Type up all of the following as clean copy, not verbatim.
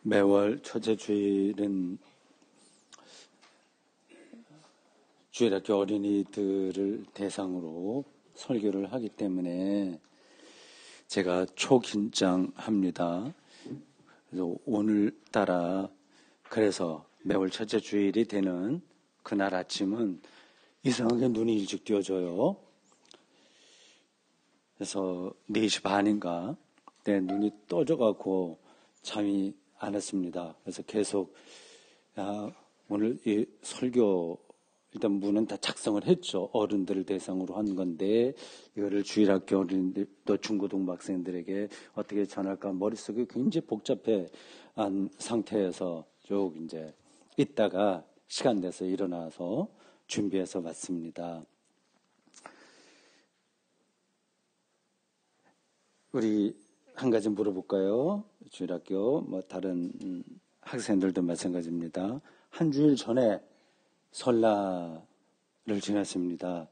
매월 첫째 주일은 주일학교 어린이들을 대상으로 설교를 하기 때문에 제가 초긴장합니다. 그래서 오늘따라 그래서 매월 첫째 주일이 되는 그날 아침은 이상하게 눈이 일찍 띄어져요. 그래서 4시 반인가 내 눈이 떠져갖고 잠이 안 왔습니다. 그래서 계속 오늘 이 설교 일단 문은 다 작성을 했죠. 어른들을 대상으로 한 건데 이거를 주일학교 어린이들 또 중고등부 학생들에게 어떻게 전할까 머릿속이 굉장히 복잡한 상태에서 쭉 이제 있다가 시간 돼서 일어나서 준비해서 왔습니다. 우리 한 가지 물어볼까요? 주일학교 다른 학생들도 마찬가지입니다. 한 주일 전에 설날을 지났습니다.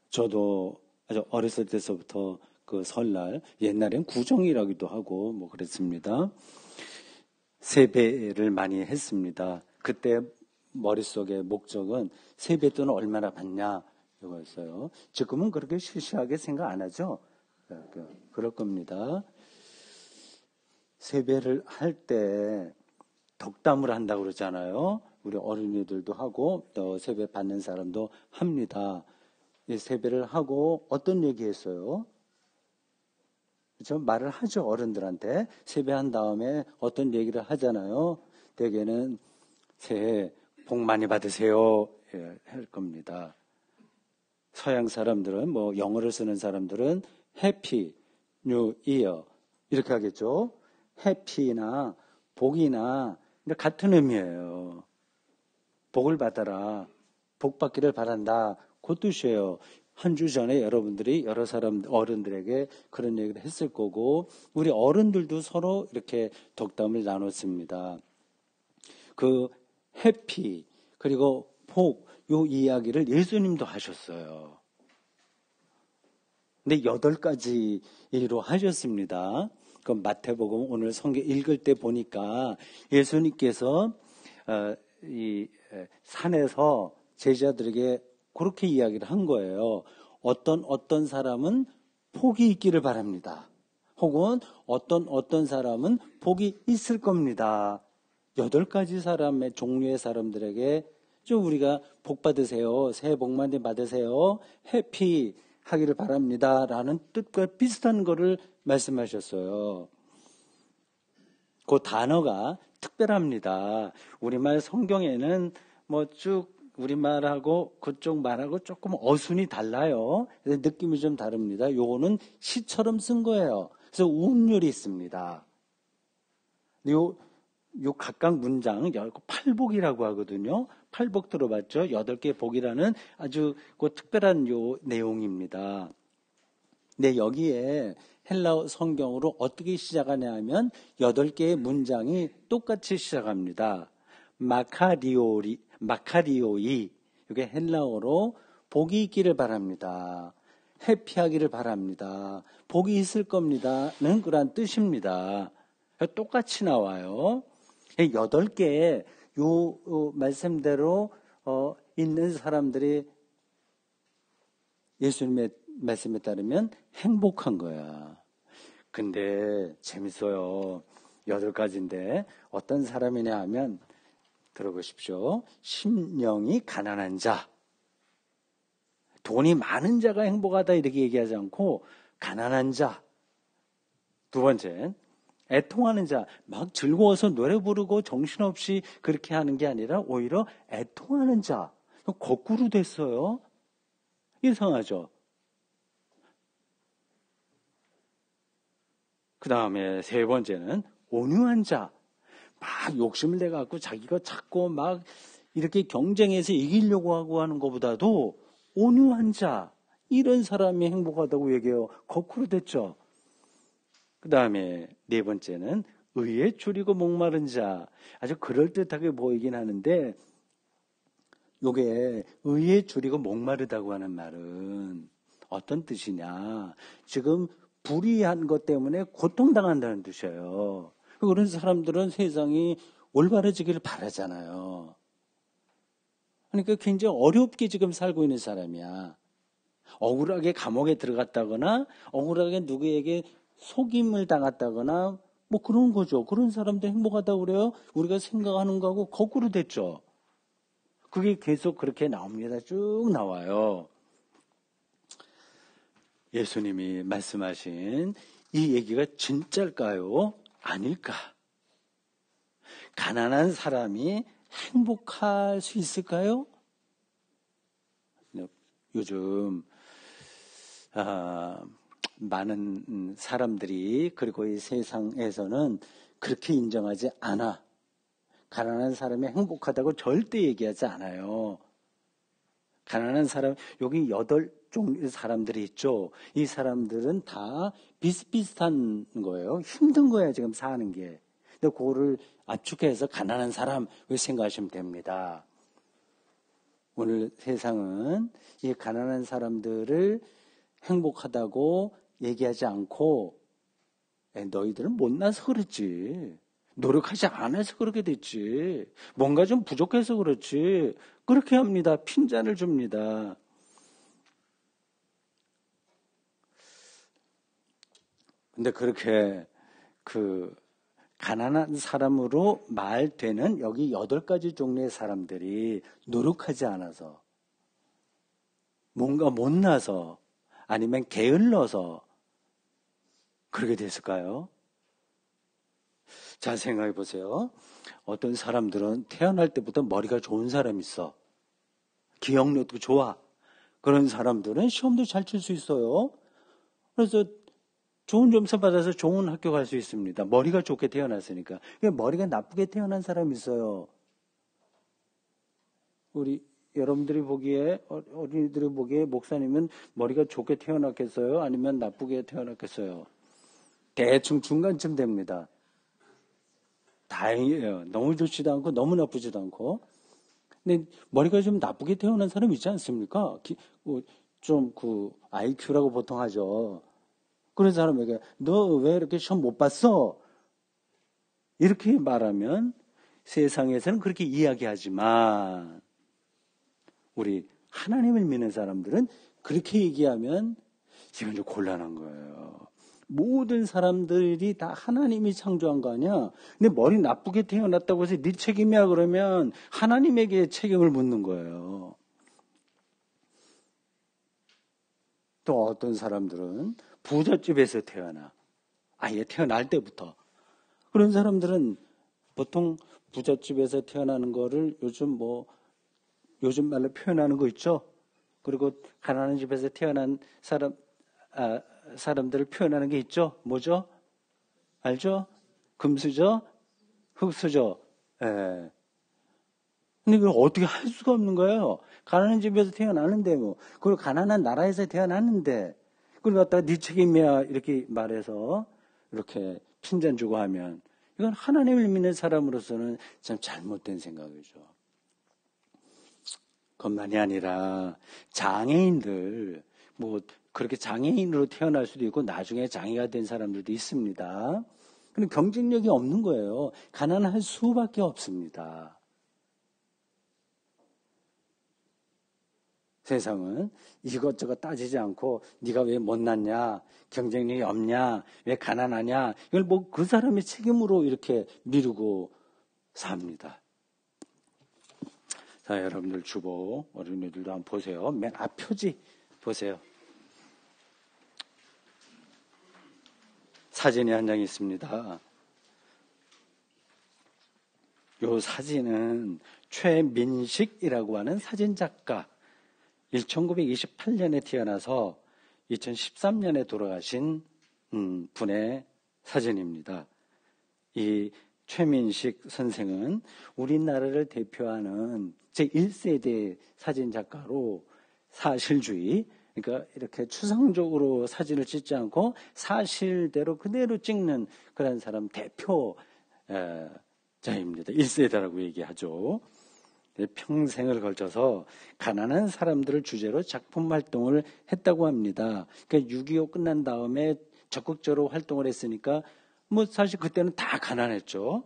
저도 아주 어렸을 때서부터 그 설날, 옛날엔 구정이라기도 하고 그랬습니다. 세배를 많이 했습니다. 그때 머릿속의 목적은 세배 돈을 얼마나 받냐 이거였어요. 지금은 그렇게 시시하게 생각 안 하죠? 그럴 겁니다. 세배를 할 때 덕담을 한다고 그러잖아요. 우리 어린이들도 하고 또 세배 받는 사람도 합니다. 이 세배를 하고 어떤 얘기했어요? 그렇죠? 말을 하죠. 어른들한테 세배한 다음에 어떤 얘기를 하잖아요. 대개는 새해 복 많이 받으세요 할 겁니다. 서양 사람들은 영어를 쓰는 사람들은 해피 뉴 이어 이렇게 하겠죠. 해피나 복이나 같은 의미예요. 복을 받아라. 복 받기를 바란다. 그 뜻이에요. 한 주 전에 여러분들이 여러 사람 어른들에게 그런 얘기를 했을 거고 우리 어른들도 서로 이렇게 덕담을 나눴습니다. 그 해피 그리고 복 요 이야기를 예수님도 하셨어요. 근데 8가지로 하셨습니다. 그 마태복음 오늘 성경 읽을 때 보니까 예수님께서 이 산에서 제자들에게 그렇게 이야기를 한 거예요. 어떤 사람은 복이 있기를 바랍니다. 혹은 어떤 사람은 복이 있을 겁니다. 8가지 사람의 종류의 사람들에게 좀 우리가 복 받으세요. 새해 복 많이 받으세요. 해피 하기를 바랍니다. 라는 뜻과 비슷한 거를 말씀하셨어요. 그 단어가 특별합니다. 우리말 성경에는 쭉 우리말하고 그쪽 말하고 조금 어순이 달라요. 그래서 느낌이 좀 다릅니다. 요거는 시처럼 쓴 거예요. 그래서 운율이 있습니다. 요 각각 문장, 팔복이라고 하거든요. 팔복 들어봤죠? 8개 복이라는 아주 그 특별한 요 내용입니다. 근데 여기에 헬라어 성경으로 어떻게 시작하냐 하면 8개의 문장이 똑같이 시작합니다. 마카리오이, 이게 헬라어로 복이 있기를 바랍니다. 해피하기를 바랍니다. 복이 있을 겁니다는 그런 뜻입니다. 똑같이 나와요. 8개 요 말씀대로 있는 사람들이 예수님의 말씀에 따르면 행복한 거야. 근데 재밌어요. 8가지인데 어떤 사람이냐 하면 들어보십시오. 심령이 가난한 자. 돈이 많은 자가 행복하다 이렇게 얘기하지 않고 가난한 자. 두 번째, 애통하는 자. 막 즐거워서 노래 부르고 정신없이 그렇게 하는 게 아니라 오히려 애통하는 자. 거꾸로 됐어요. 이상하죠? 그 다음에 3번째는 온유한 자. 막 욕심을 내갖고 자기가 찾고 막 이렇게 경쟁해서 이기려고 하고 하는 것보다도 온유한 자. 이런 사람이 행복하다고 얘기해요. 거꾸로 됐죠? 그 다음에 4번째는 의에 줄이고 목마른 자. 아주 그럴듯하게 보이긴 하는데 요게 의에 줄이고 목마르다고 하는 말은 어떤 뜻이냐. 지금 불의한 것 때문에 고통당한다는 뜻이에요. 그런 사람들은 세상이 올바라지기를 바라잖아요. 그러니까 굉장히 어렵게 지금 살고 있는 사람이야. 억울하게 감옥에 들어갔다거나 억울하게 누구에게 속임을 당했다거나 뭐 그런 거죠. 그런 사람도 행복하다고 그래요. 우리가 생각하는 거하고 거꾸로 됐죠. 그게 계속 그렇게 나옵니다. 쭉 나와요. 예수님이 말씀하신 이 얘기가 진짜일까요? 아닐까? 가난한 사람이 행복할 수 있을까요? 요즘 많은 사람들이 그리고 이 세상에서는 그렇게 인정하지 않아. 가난한 사람이 행복하다고 절대 얘기하지 않아요. 가난한 사람, 여기 8종의 사람들이 있죠. 이 사람들은 다 비슷비슷한 거예요. 힘든 거예요, 지금 사는 게. 근데 그거를 압축해서 가난한 사람 생각하시면 됩니다. 오늘 세상은 이 가난한 사람들을 행복하다고 얘기하지 않고 너희들은 못나서 그렇지. 노력하지 않아서 그렇게 됐지. 뭔가 좀 부족해서 그렇지. 그렇게 합니다. 핀잔을 줍니다. 근데 그렇게 가난한 사람으로 말되는 여기 8가지 종류의 사람들이 노력하지 않아서 뭔가 못나서 아니면 게을러서 그렇게 됐을까요? 자, 생각해 보세요. 어떤 사람들은 태어날 때부터 머리가 좋은 사람이 있어. 기억력도 좋아. 그런 사람들은 시험도 잘 칠 수 있어요. 그래서 좋은 점수 받아서 좋은 학교 갈 수 있습니다. 머리가 좋게 태어났으니까. 머리가 나쁘게 태어난 사람이 있어요. 우리 여러분들이 보기에 어린이들이 보기에 목사님은 머리가 좋게 태어났겠어요? 아니면 나쁘게 태어났겠어요? 대충 중간쯤 됩니다. 다행이에요. 너무 좋지도 않고 너무 나쁘지도 않고. 근데 머리가 좀 나쁘게 태어난 사람 있지 않습니까? 좀 IQ라고 보통 하죠. 그런 사람에게 너 왜 이렇게 시험 못 봤어? 이렇게 말하면 세상에서는 그렇게 이야기하지만 우리 하나님을 믿는 사람들은 그렇게 얘기하면 지금 좀 곤란한 거예요. 모든 사람들이 다 하나님이 창조한 거 아니야? 근데 머리 나쁘게 태어났다고 해서 네 책임이야 그러면 하나님에게 책임을 묻는 거예요. 또 어떤 사람들은 부잣집에서 태어나. 아예 태어날 때부터. 그런 사람들은 보통 부잣집에서 태어나는 거를 요즘 말로 표현하는 거 있죠? 그리고 가난한 집에서 태어난 사람들을 표현하는 게 있죠? 뭐죠? 알죠? 금수저? 흙수저? 예. 근데 그걸 어떻게 할 수가 없는 거예요? 가난한 집에서 태어나는데 그리고 가난한 나라에서 태어났는데, 그걸 갖다가 네 책임이야 이렇게 말해서 이렇게 핀잔 주고 하면 이건 하나님을 믿는 사람으로서는 참 잘못된 생각이죠. 그것만이 아니라 장애인들, 그렇게 장애인으로 태어날 수도 있고 나중에 장애가 된 사람들도 있습니다. 근데 경쟁력이 없는 거예요. 가난할 수밖에 없습니다. 세상은 이것저것 따지지 않고 네가 왜 못났냐, 경쟁력이 없냐, 왜 가난하냐, 이걸 그 사람의 책임으로 이렇게 미루고 삽니다. 자, 여러분들 주보 어린이들도 한번 보세요. 맨 앞 표지 보세요. 사진이 한 장 있습니다. 이 사진은 최민식이라고 하는 사진작가, 1928년에 태어나서 2013년에 돌아가신 분의 사진입니다. 이 최민식 선생은 우리나라를 대표하는 제1세대 사진작가로 사실주의, 그러니까 이렇게 추상적으로 사진을 찍지 않고 사실대로 그대로 찍는 그런 사람 대표자입니다. 1세대라고 얘기하죠. 평생을 걸쳐서 가난한 사람들을 주제로 작품 활동을 했다고 합니다. 그러니까 6.25 끝난 다음에 적극적으로 활동을 했으니까 뭐 사실 그때는 다 가난했죠.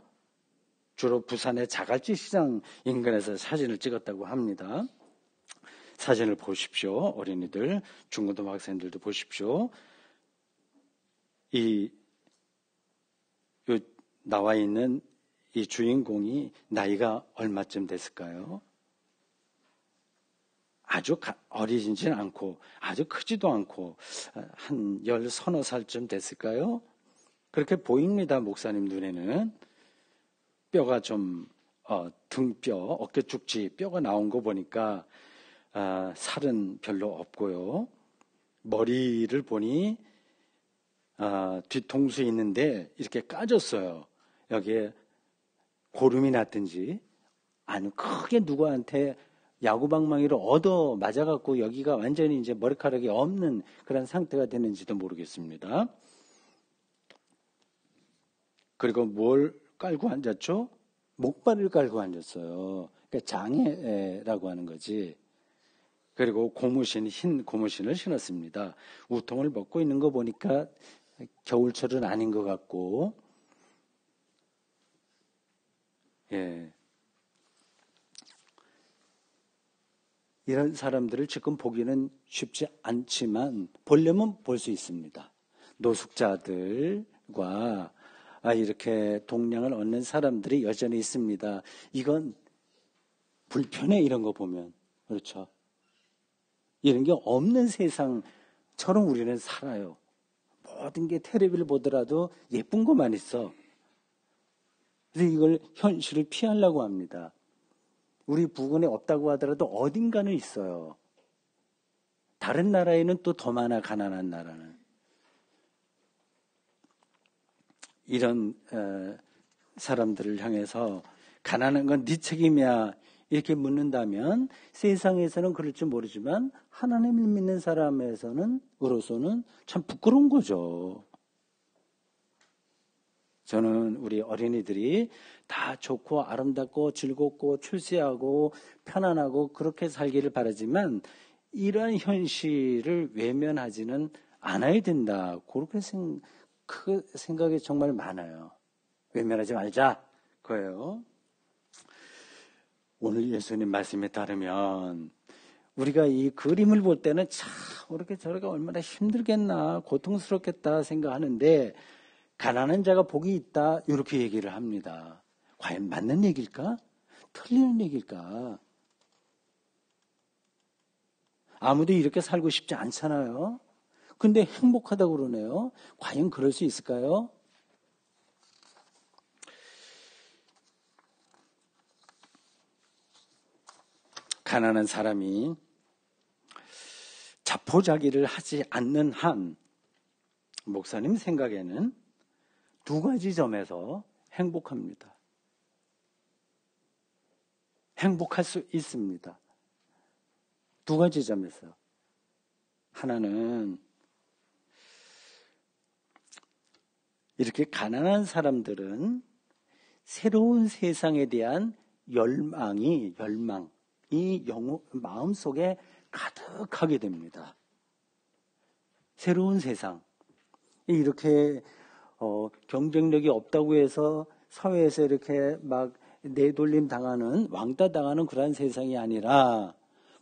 주로 부산의 자갈치 시장 인근에서 사진을 찍었다고 합니다. 사진을 보십시오. 어린이들, 중고등학생들도 보십시오. 나와 있는 이 주인공이 나이가 얼마쯤 됐을까요? 아주 어리지는 않고 아주 크지도 않고 한 10서너 살쯤 됐을까요? 그렇게 보입니다. 목사님 눈에는. 뼈가 좀 등뼈, 어깨 쪽지 뼈가 나온 거 보니까 살은 별로 없고요. 머리를 보니 뒤통수에 있는데 이렇게 까졌어요. 여기에 고름이 났든지 아니 크게 누구한테 야구방망이로 얻어 맞아갖고 여기가 완전히 이제 머리카락이 없는 그런 상태가 되는지도 모르겠습니다. 그리고 뭘 깔고 앉았죠? 목발을 깔고 앉았어요. 그러니까 장애라고 하는 거지. 그리고 흰 고무신을 신었습니다. 우통을 벗고 있는 거 보니까 겨울철은 아닌 것 같고, 예. 이런 사람들을 지금 보기는 쉽지 않지만 보려면 볼 수 있습니다. 노숙자들과 이렇게 동량을 얻는 사람들이 여전히 있습니다. 이건 불편해, 이런 거 보면. 그렇죠. 이런 게 없는 세상처럼 우리는 살아요. 모든 게 텔레비를 보더라도 예쁜 것만 있어. 그래서 이걸 현실을 피하려고 합니다. 우리 부근에 없다고 하더라도 어딘가는 있어요. 다른 나라에는 또 더 많아, 가난한 나라는. 이런 사람들을 향해서 가난한 건 네 책임이야 이렇게 묻는다면 세상에서는 그럴지 모르지만 하나님을 믿는 사람으로서는 참 부끄러운 거죠. 저는 우리 어린이들이 다 좋고 아름답고 즐겁고 출세하고 편안하고 그렇게 살기를 바라지만 이러한 현실을 외면하지는 않아야 된다. 그렇게 그 생각이 정말 많아요. 외면하지 말자. 그거예요. 오늘 예수님 말씀에 따르면 우리가 이 그림을 볼 때는 참 이렇게 저렇게 얼마나 힘들겠나 고통스럽겠다 생각하는데 가난한 자가 복이 있다 이렇게 얘기를 합니다. 과연 맞는 얘기일까? 틀리는 얘기일까? 아무도 이렇게 살고 싶지 않잖아요. 근데 행복하다고 그러네요. 과연 그럴 수 있을까요? 가난한 사람이 자포자기를 하지 않는 한 목사님 생각에는 두 가지 점에서 행복합니다. 행복할 수 있습니다. 두 가지 점에서. 하나는 이렇게 가난한 사람들은 새로운 세상에 대한 열망이 마음속에 가득하게 됩니다. 새로운 세상. 이렇게 경쟁력이 없다고 해서 사회에서 이렇게 막 내돌림 당하는 왕따 당하는 그런 세상이 아니라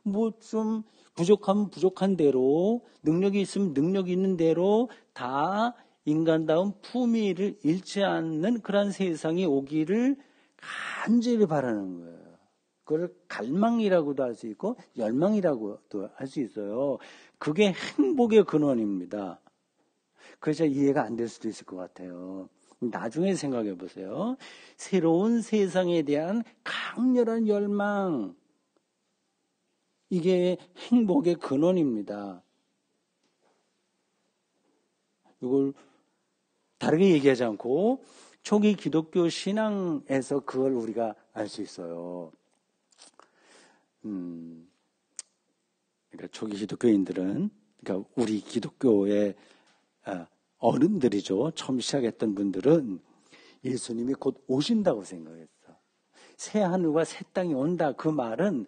뭐 좀 부족하면 부족한 대로 능력이 있으면 능력이 있는 대로 다 인간다운 품위를 잃지 않는 그런 세상이 오기를 간절히 바라는 거예요. 그걸 갈망이라고도 할 수 있고 열망이라고도 할 수 있어요. 그게 행복의 근원입니다. 그래서 이해가 안 될 수도 있을 것 같아요. 나중에 생각해 보세요. 새로운 세상에 대한 강렬한 열망. 이게 행복의 근원입니다. 이걸 다르게 얘기하지 않고 초기 기독교 신앙에서 그걸 우리가 알 수 있어요. 그러니까 초기 기독교인들은, 그러니까 우리 기독교의 어른들이죠. 처음 시작했던 분들은 예수님이 곧 오신다고 생각했어. 새 하늘과 새 땅이 온다. 그 말은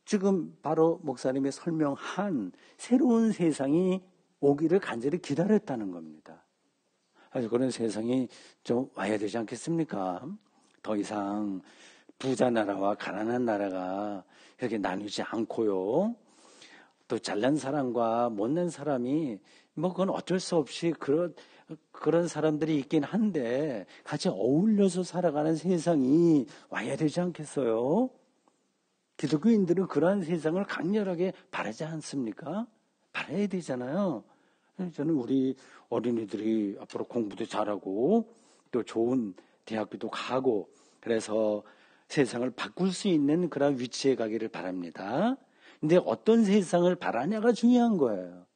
지금 바로 목사님이 설명한 새로운 세상이 오기를 간절히 기다렸다는 겁니다. 아주 그런 세상이 좀 와야 되지 않겠습니까? 더 이상 부자 나라와 가난한 나라가 이렇게 나누지 않고요. 또 잘난 사람과 못난 사람이 뭐 그건 어쩔 수 없이 그런 사람들이 있긴 한데 같이 어울려서 살아가는 세상이 와야 되지 않겠어요? 기독교인들은 그러한 세상을 강렬하게 바라지 않습니까? 바라야 되잖아요. 저는 우리 어린이들이 앞으로 공부도 잘하고 또 좋은 대학교도 가고 그래서 세상을 바꿀 수 있는 그런 위치에 가기를 바랍니다. 근데 어떤 세상을 바라냐가 중요한 거예요.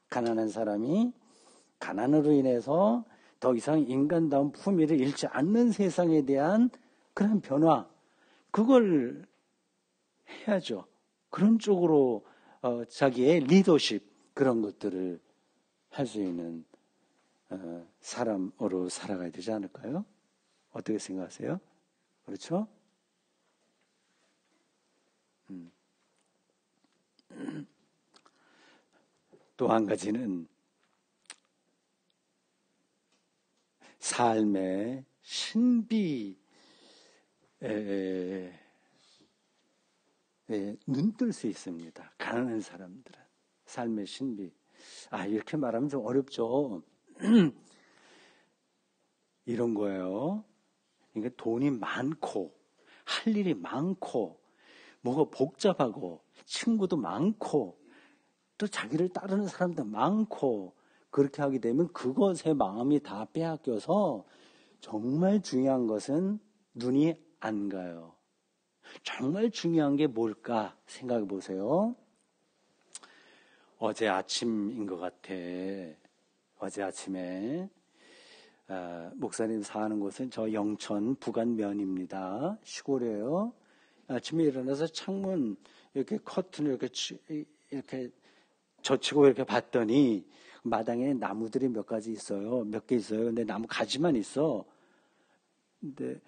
가난한 사람이 가난으로 인해서 더 이상 인간다운 품위를 잃지 않는 세상에 대한 그런 변화, 그걸 해야죠. 그런 쪽으로 자기의 리더십 그런 것들을 할 수 있는 사람으로 살아가야 되지 않을까요? 어떻게 생각하세요? 그렇죠? 또 한 가지는 삶의 신비에 눈뜰 수 있습니다. 가난한 사람들은. 삶의 신비. 이렇게 말하면 좀 어렵죠. 이런 거예요. 그러니까 돈이 많고, 할 일이 많고, 뭐가 복잡하고, 친구도 많고, 또 자기를 따르는 사람도 많고, 그렇게 하게 되면 그것에 마음이 다 빼앗겨서 정말 중요한 것은 눈이 안 가요. 정말 중요한 게 뭘까 생각해 보세요. 어제 아침인 것 같아. 어제 아침에 목사님 사는 곳은 저 영천 부간면입니다. 시골이에요. 아침에 일어나서 창문 이렇게 커튼을 이렇게 젖히고 이렇게 봤더니 마당에 나무들이 몇 가지 있어요. 몇 개 있어요. 근데 나무 가지만 있어. 근데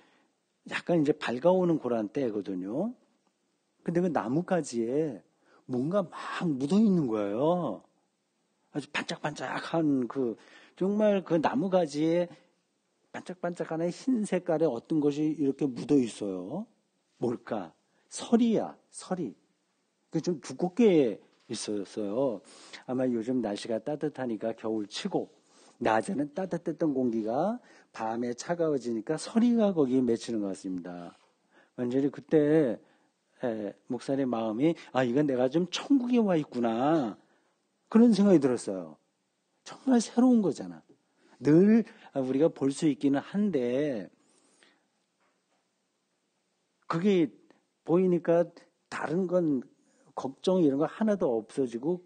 약간 이제 밝아오는 그런 때거든요. 근데 그 나뭇가지에 뭔가 막 묻어 있는 거예요. 아주 반짝반짝한 정말 그 나뭇가지에 반짝반짝한 흰 색깔의 어떤 것이 이렇게 묻어 있어요. 뭘까? 설이야, 설이. 그 좀 두껍게 있었어요. 아마 요즘 날씨가 따뜻하니까 겨울 치고 낮에는 따뜻했던 공기가 밤에 차가워지니까 서리가 거기에 맺히는 것 같습니다. 완전히 그때 목사님 마음이 이건 내가 좀 천국에 와 있구나 그런 생각이 들었어요. 정말 새로운 거잖아. 늘 우리가 볼 수 있기는 한데 그게 보이니까 다른 건 걱정 이런 거 하나도 없어지고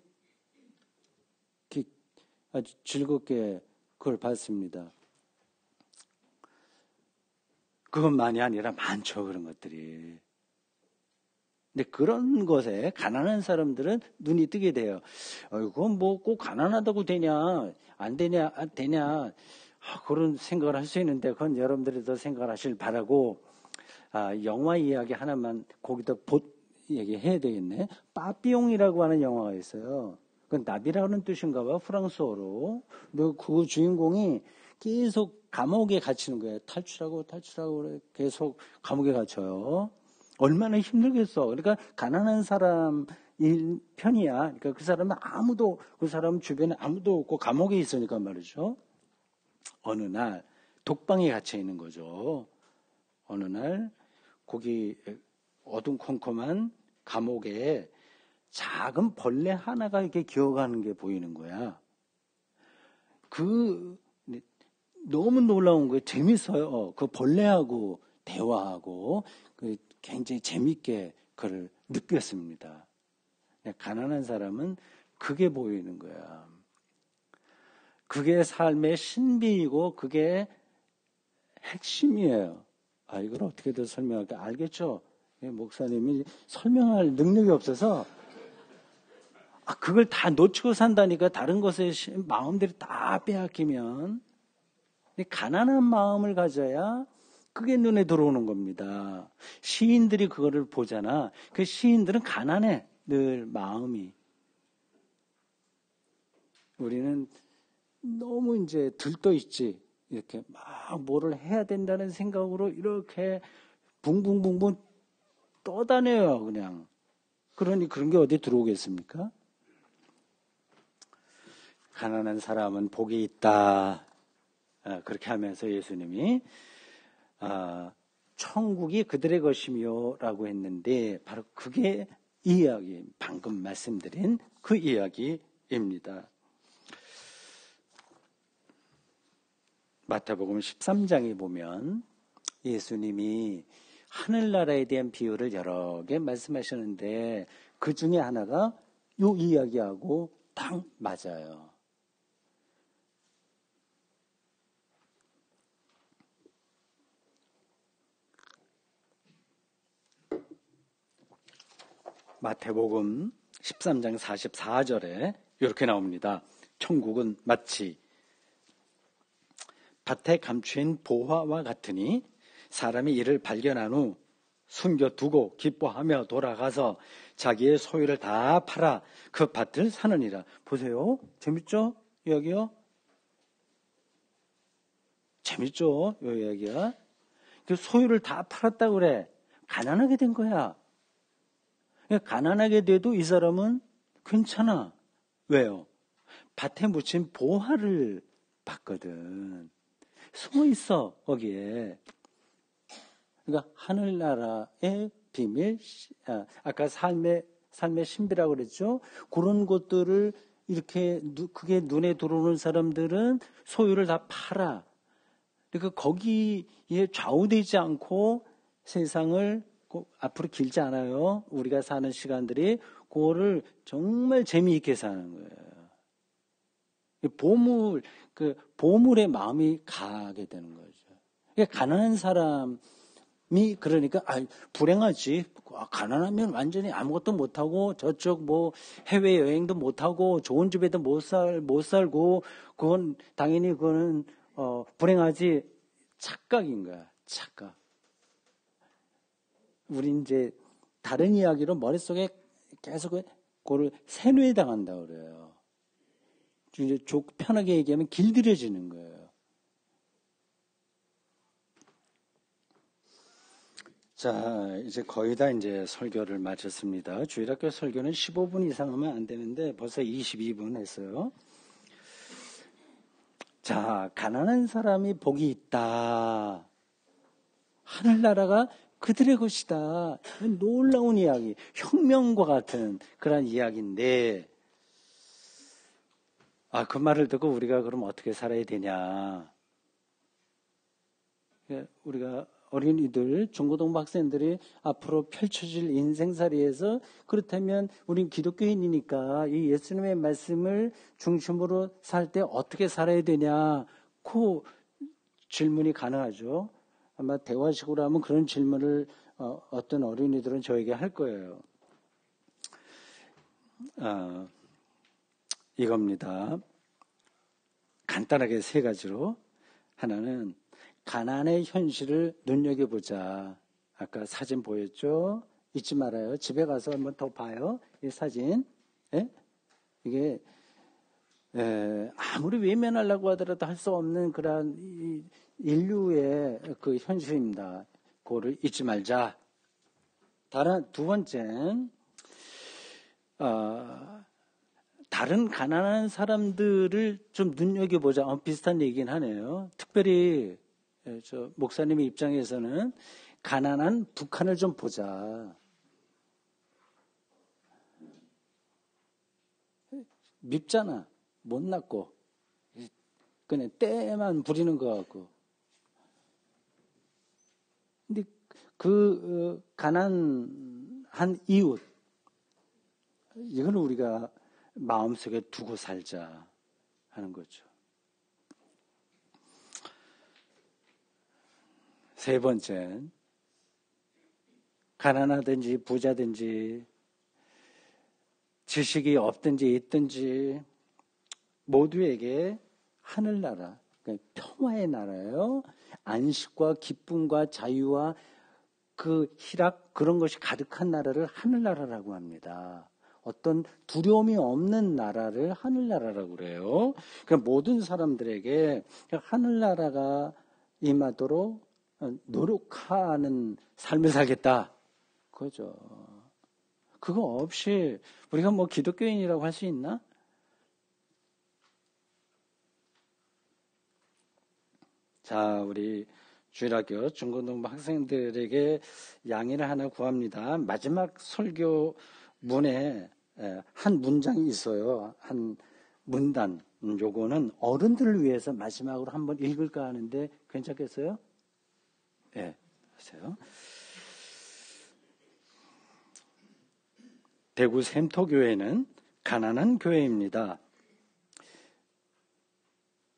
아주 즐겁게 그걸 봤습니다. 그것만이 아니라 많죠, 그런 것들이. 근데 그런 것에 가난한 사람들은 눈이 뜨게 돼요. 그건 뭐 꼭 가난하다고 되냐, 안 되냐, 그런 생각을 할 수 있는데 그건 여러분들이 더 생각을 하실 바라고 영화 이야기 하나만 거기다 얘기해야 되겠네. 빠삐용이라고 하는 영화가 있어요. 그건 나비라는 뜻인가 봐, 프랑스어로. 그 주인공이 계속 감옥에 갇히는 거예요. 탈출하고 계속 감옥에 갇혀요. 얼마나 힘들겠어. 그러니까 가난한 사람인 편이야. 그러니까 그 사람은 그 사람 주변에 아무도 없고 감옥에 있으니까 말이죠. 어느 날 독방에 갇혀 있는 거죠. 어느 날 거기 어둠컴컴한 감옥에 작은 벌레 하나가 이렇게 기어가는 게 보이는 거야. 너무 놀라운 거예요. 재밌어요. 그 벌레하고 대화하고 굉장히 재밌게 그걸 느꼈습니다. 가난한 사람은 그게 보이는 거야. 그게 삶의 신비이고 그게 핵심이에요. 이걸 어떻게 더 설명할까? 알겠죠? 목사님이 설명할 능력이 없어서 그걸 다 놓치고 산다니까. 다른 것에 마음들이 다 빼앗기면 가난한 마음을 가져야 그게 눈에 들어오는 겁니다. 시인들이 그거를 보잖아. 그 시인들은 가난해, 늘 마음이. 우리는 너무 이제 들떠 있지. 이렇게 막 뭐를 해야 된다는 생각으로 이렇게 붕붕붕붕 떠다녀요, 그냥. 그러니 그런 게 어디 들어오겠습니까? 가난한 사람은 복이 있다. 그렇게 하면서 예수님이 천국이 그들의 것이며 라고 했는데 바로 그게 이 이야기, 방금 말씀드린 그 이야기입니다. 마태복음 13장에 보면 예수님이 하늘나라에 대한 비유를 여러 개 말씀하셨는데 그 중에 하나가 이 이야기하고 딱 맞아요. 마태복음 13장 44절에 이렇게 나옵니다. 천국은 마치 밭에 감추인 보화와 같으니 사람이 이를 발견한 후 숨겨두고 기뻐하며 돌아가서 자기의 소유를 다 팔아 그 밭을 사느니라. 보세요. 재밌죠? 이야기요? 재밌죠? 이 이야기야. 그 소유를 다 팔았다고 그래. 가난하게 된 거야. 가난하게 돼도 이 사람은 괜찮아. 왜요? 밭에 묻힌 보화를 봤거든. 숨어 있어, 거기에. 그러니까 하늘나라의 비밀, 아까 삶의 신비라고 그랬죠? 그런 것들을 이렇게 그게 눈에 들어오는 사람들은 소유를 다 팔아. 그러니까 거기에 좌우되지 않고 세상을 앞으로 길지 않아요. 우리가 사는 시간들이 그거를 정말 재미있게 사는 거예요. 보물의 마음이 가게 되는 거죠. 그러니까 가난한 사람이 그러니까 불행하지. 가난하면 완전히 아무것도 못하고 저쪽 뭐 해외 여행도 못하고 좋은 집에도 못 살고 그건 당연히 그거는 불행하지. 착각인 거야. 착각. 우리 이제 다른 이야기로 머릿속에 계속 그거를 세뇌당한다고 그래요. 이제 편하게 얘기하면 길들여지는 거예요. 자, 이제 거의 다 이제 설교를 마쳤습니다. 주일학교 설교는 15분 이상 하면 안 되는데 벌써 22분 했어요. 자, 가난한 사람이 복이 있다. 하늘나라가 그들의 것이다. 놀라운 이야기, 혁명과 같은 그런 이야기인데 그 말을 듣고 우리가 그럼 어떻게 살아야 되냐. 우리가 어린이들, 중고등부 학생들이 앞으로 펼쳐질 인생살이에서 그렇다면 우린 기독교인이니까 이 예수님의 말씀을 중심으로 살 때 어떻게 살아야 되냐. 그 질문이 가능하죠. 아마 대화식으로 하면 그런 질문을 어떤 어린이들은 저에게 할 거예요. 이겁니다. 간단하게 세 가지로. 하나는 가난의 현실을 눈여겨보자. 아까 사진 보였죠? 잊지 말아요. 집에 가서 한번 더 봐요. 이 사진. 예? 이게 아무리 외면하려고 하더라도 할 수 없는 그런 인류의 그 현실입니다. 그거를 잊지 말자. 두 번째는 다른 가난한 사람들을 좀 눈여겨보자. 비슷한 얘기긴 하네요. 특별히 저 목사님의 입장에서는 가난한 북한을 좀 보자. 밉잖아. 못났고 그냥 때만 부리는 것 같고. 근데 그 가난한 이웃 이걸 우리가 마음속에 두고 살자 하는 거죠. 세 번째, 가난하든지 부자든지 지식이 없든지 있든지 모두에게 하늘나라, 그러니까 평화의 나라예요. 안식과 기쁨과 자유와 그 희락 그런 것이 가득한 나라를 하늘나라라고 합니다. 어떤 두려움이 없는 나라를 하늘나라라고 그래요. 그러니까 모든 사람들에게 하늘나라가 임하도록 노력하는 삶을 살겠다. 그죠. 그거 없이 우리가 뭐 기독교인이라고 할 수 있나? 자, 우리 주일학교 중고등부 학생들에게 양해를 하나 구합니다. 마지막 설교 문에 한 문장이 있어요. 한 문단. 요거는 어른들을 위해서 마지막으로 한번 읽을까 하는데 괜찮겠어요? 네, 하세요. 대구 샘토교회는 가난한 교회입니다.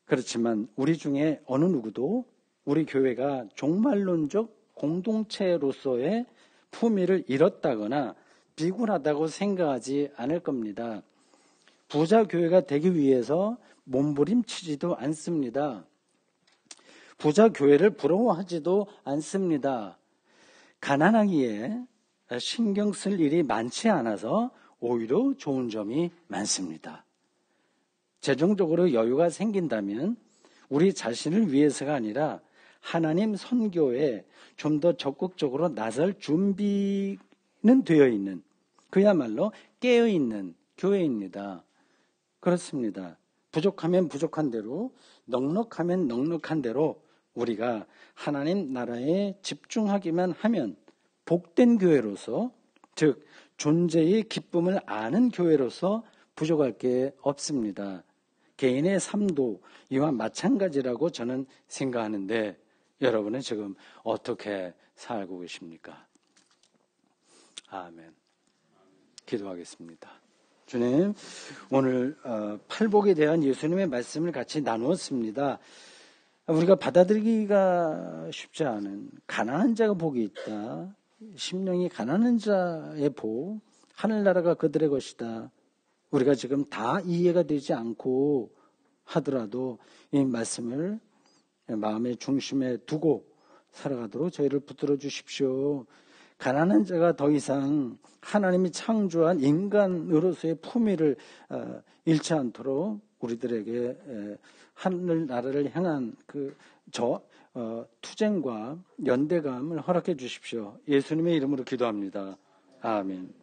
그렇지만 우리 중에 어느 누구도 우리 교회가 종말론적 공동체로서의 품위를 잃었다거나 비굴하다고 생각하지 않을 겁니다. 부자 교회가 되기 위해서 몸부림치지도 않습니다. 부자 교회를 부러워하지도 않습니다. 가난하기에 신경 쓸 일이 많지 않아서 오히려 좋은 점이 많습니다. 재정적으로 여유가 생긴다면 우리 자신을 위해서가 아니라 하나님 선교에 좀 더 적극적으로 나설 준비는 되어 있는, 그야말로 깨어있는 교회입니다. 그렇습니다. 부족하면 부족한 대로, 넉넉하면 넉넉한 대로 우리가 하나님 나라에 집중하기만 하면 복된 교회로서, 즉 존재의 기쁨을 아는 교회로서 부족할 게 없습니다. 개인의 삶도 이와 마찬가지라고 저는 생각하는데 여러분은 지금 어떻게 살고 계십니까? 아멘. 기도하겠습니다. 주님, 오늘 팔복에 대한 예수님의 말씀을 같이 나누었습니다. 우리가 받아들이기가 쉽지 않은 가난한 자가 복이 있다. 심령이 가난한 자의 복, 하늘나라가 그들의 것이다. 우리가 지금 다 이해가 되지 않고 하더라도 이 말씀을 마음의 중심에 두고 살아가도록 저희를 붙들어 주십시오. 가난한 자가 더 이상 하나님이 창조한 인간으로서의 품위를 잃지 않도록 우리들에게 하늘나라를 향한 투쟁과 연대감을 허락해 주십시오. 예수님의 이름으로 기도합니다. 아멘.